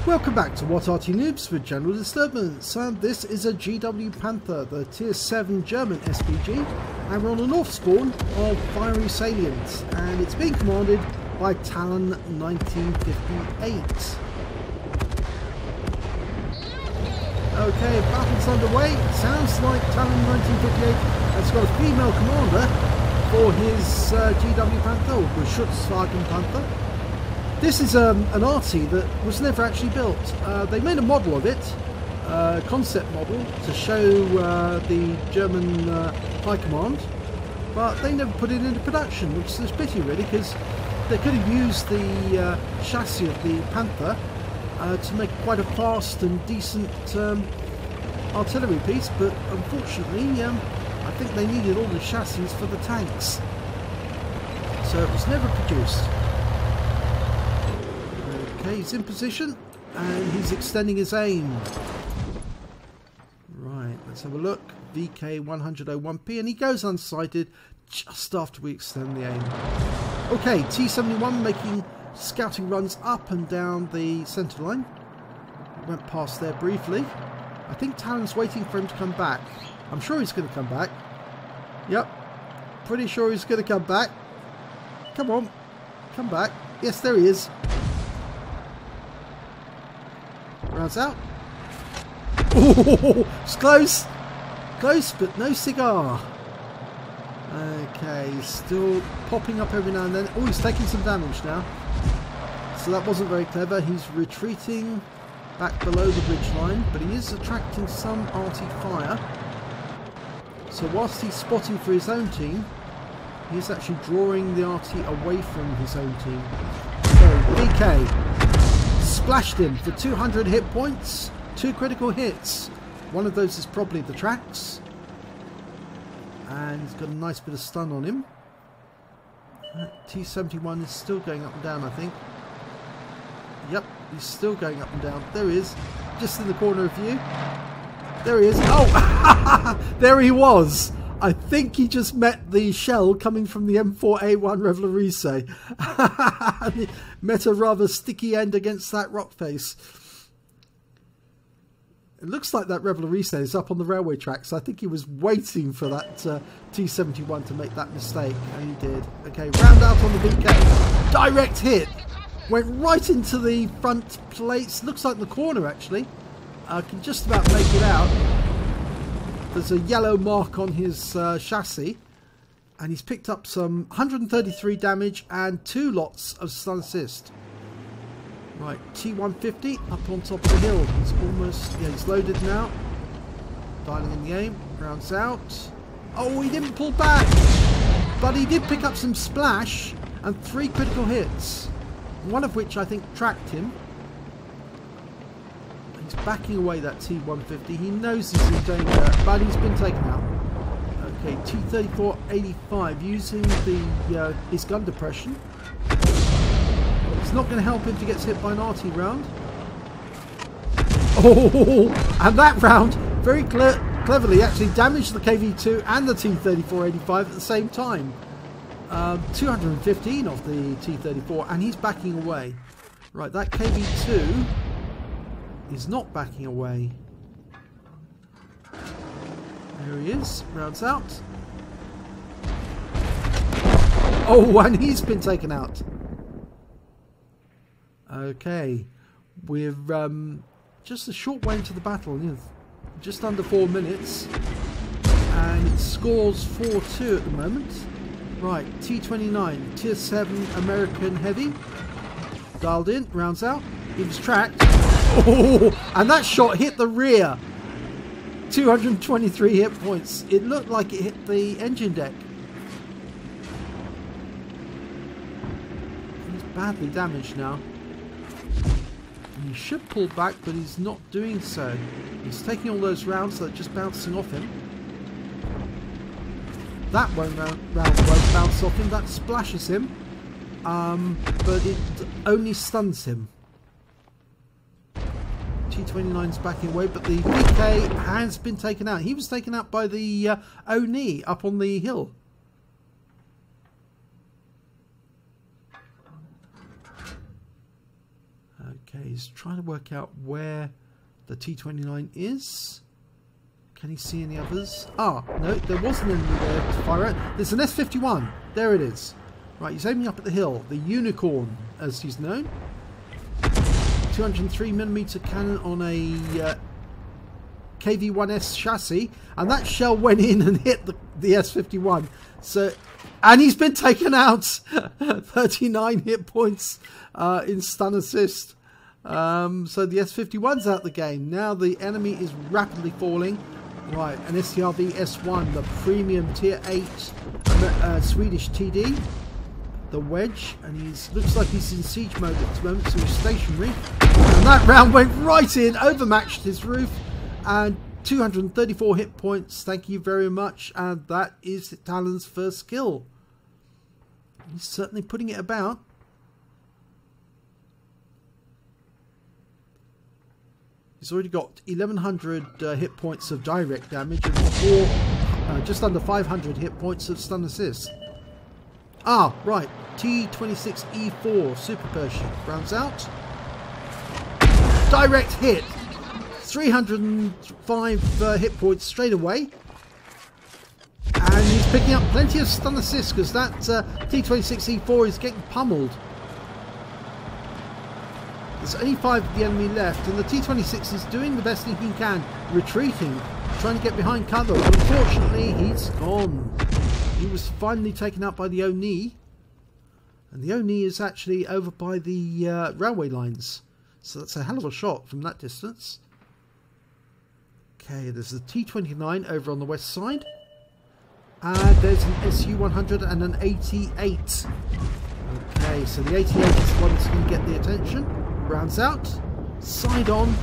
Welcome back to What Arty Noobs with General Disturbance, and this is a GW Panther, the Tier 7 German SPG, and we're on the north spawn of Fiery Salient, and it's being commanded by Talon 1958. Okay, battle's underway. Sounds like Talon 1958 has got a female commander for his GW Panther, or the Schutzwagen Panther. This is an Arty that was never actually built. They made a model of it, a concept model, to show the German High Command, but they never put it into production, which is a pity really, because they could have used the chassis of the Panther to make quite a fast and decent artillery piece, but unfortunately I think they needed all the chassis for the tanks, so it was never produced. Okay, he's in position and he's extending his aim. Right, let's have a look. VK 100-01P, and he goes unsighted just after we extend the aim. Okay, T-71 making scouting runs up and down the centre line. Went past there briefly. I think Talon's waiting for him to come back. I'm sure he's going to come back. Yep, pretty sure he's going to come back. Come on, come back. Yes, there he is. Rounds out. Oh, it's close. Close, but no cigar. Okay, still popping up every now and then. Oh, he's taking some damage now. So that wasn't very clever. He's retreating back below the ridge line, but he is attracting some Arty fire. So whilst he's spotting for his own team, he's actually drawing the Arty away from his own team. So, BK splashed him for 200 hit points, 2 critical hits. One of those is probably the tracks, and he's got a nice bit of stun on him. T-71 is still going up and down, I think. Yep, he's still going up and down. There he is, just in the corner of view. There he is. Oh, there he was. I think he just met the shell coming from the M4A1 Revolurise. Met a rather sticky end against that rock face. It looks like that Revolurise is up on the railway tracks. I think he was waiting for that T-71 to make that mistake, and he did. Okay, round out on the VK. Direct hit. Went right into the front plates. Looks like the corner, actually. I can just about make it out. There's a yellow mark on his chassis, and he's picked up some 133 damage and 2 lots of stun assist. Right, T-150 up on top of the hill. He's almost, yeah, he's loaded now. Dialing in the aim, rounds out. Oh, he didn't pull back, but he did pick up some splash and 3 critical hits, one of which I think tracked him. He's backing away that T-150. He knows he's in danger, but he's been taken out. Okay, T-34-85 using the his gun depression. It's not going to help if he gets hit by an Arty round. Oh, and that round very cleverly actually damaged the KV-2 and the T-34-85 at the same time. 215 off the T-34, and he's backing away. Right, that KV-2 is not backing away. There he is, rounds out. Oh, and he's been taken out. Okay, we're just a short way into the battle, just under 4 minutes, and it scores 4-2 at the moment. Right, T-29, Tier 7 American Heavy, dialed in, rounds out. He was tracked. Oh, and that shot hit the rear. 223 hit points. It looked like it hit the engine deck. He's badly damaged now. He should pull back, but he's not doing so. He's taking all those rounds that are just bouncing off him. That round won't bounce off him. That splashes him, but it only stuns him. T-29's backing away, but the VK has been taken out. He was taken out by the Oni up on the hill. Okay, he's trying to work out where the T-29 is. Can he see any others? Ah, no, there wasn't any there to fire at. There's an S-51. There it is. Right, he's aiming up at the hill. The Unicorn, as he's known. 203mm cannon on a KV-1S chassis. And that shell went in and hit the S-51. So, and he's been taken out. 39 hit points in stun assist. So the S-51's out the game. Now the enemy is rapidly falling. Right, an STRV S1, the premium tier 8 Swedish TD, the Wedge, and looks like he's in siege mode at the moment, so he's stationary. And that round went right in, overmatched his roof, and 234 hit points. Thank you very much, and that is Talon's first kill. He's certainly putting it about. He's already got 1100 hit points of direct damage and just under 500 hit points of stun assist. Ah, right. T-26E4 Super Pershing rounds out. Direct hit. 305 hit points straight away. And he's picking up plenty of stun assist because that T-26E4 is getting pummeled. There's only 5 of the enemy left, and the T-26 is doing the best thing he can, retreating, trying to get behind cover. But unfortunately, he's gone. He was finally taken out by the Oni, and the Oni is actually over by the railway lines. So that's a hell of a shot from that distance. Okay, there's the T-29 over on the west side, and there's an Su-100 and an 88. Okay, so the 88 is the one that's going to get the attention. Rounds out, side on,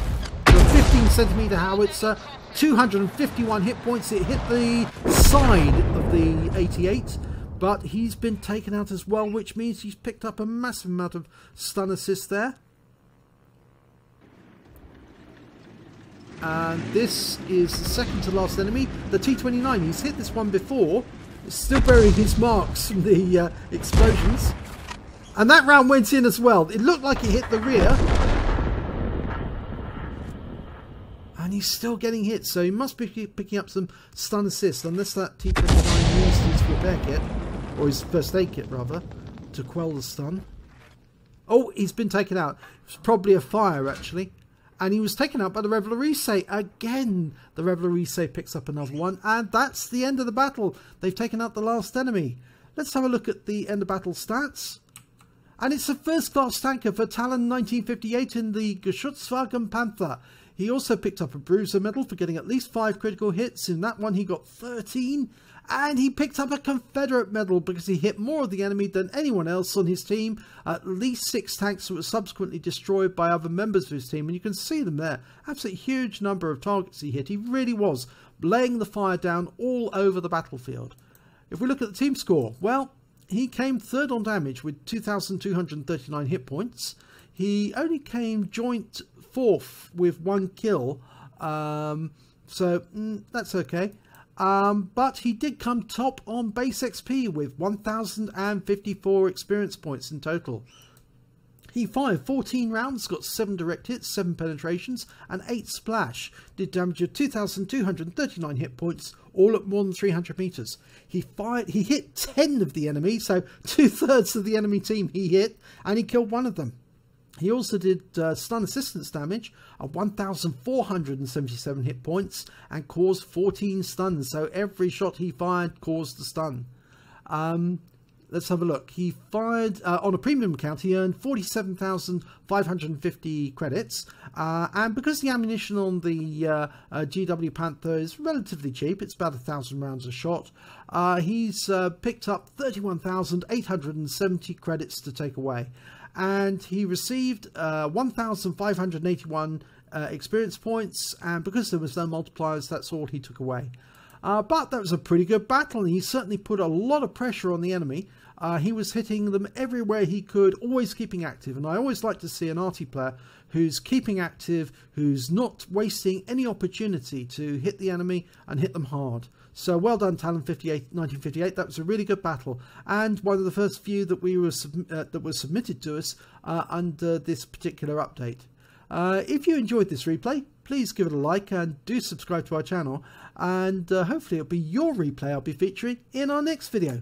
the 15cm howitzer, 251 hit points. It hit the side of the 88, but he's been taken out as well, which means he's picked up a massive amount of stun assist there. And this is the second to last enemy, the T-29. He's hit this one before, it's still bearing his marks from the explosions. And that round went in as well. It looked like it hit the rear. And he's still getting hit. So he must be picking up some stun assist. Unless that T-29 used his repair kit. Or his first aid kit, rather. To quell the stun. Oh, he's been taken out. It's probably a fire, actually. And he was taken out by the Revolurise. Again, the Revolurise picks up another one. And that's the end of the battle. They've taken out the last enemy. Let's have a look at the end of battle stats. And it's a first-class tanker for Talon 1958 in the GW Panther. He also picked up a Bruiser medal for getting at least 5 critical hits. In that one he got 13. And he picked up a Confederate medal because he hit more of the enemy than anyone else on his team. At least 6 tanks that were subsequently destroyed by other members of his team. And you can see them there. Absolutely huge number of targets he hit. He really was laying the fire down all over the battlefield. If we look at the team score, well, he came third on damage with 2,239 hit points. He only came joint fourth with 1 kill. So that's okay. But he did come top on base XP with 1,054 experience points in total. He fired 14 rounds, got 7 direct hits, 7 penetrations, and 8 splash. Did damage of 2,239 hit points, all at more than 300 meters. He hit 10 of the enemy, so 2/3 of the enemy team he hit, and he killed 1 of them. He also did stun assistance damage of 1,477 hit points and caused 14 stuns. So every shot he fired caused a stun. Let's have a look. He fired on a premium account. He earned 47,550 credits, and because the ammunition on the GW Panther is relatively cheap, it's about 1,000 rounds a shot. He's picked up 31,870 credits to take away, and he received 1,581 experience points. And because there was no multipliers, that's all he took away. But that was a pretty good battle, and he certainly put a lot of pressure on the enemy. He was hitting them everywhere he could, always keeping active. And I always like to see an Arty player who's keeping active, who's not wasting any opportunity to hit the enemy and hit them hard. So well done, Talon 1958. That was a really good battle, and one of the first few that that was submitted to us under this particular update. If you enjoyed this replay, please give it a like and do subscribe to our channel, and hopefully it'll be your replay I'll be featuring in our next video.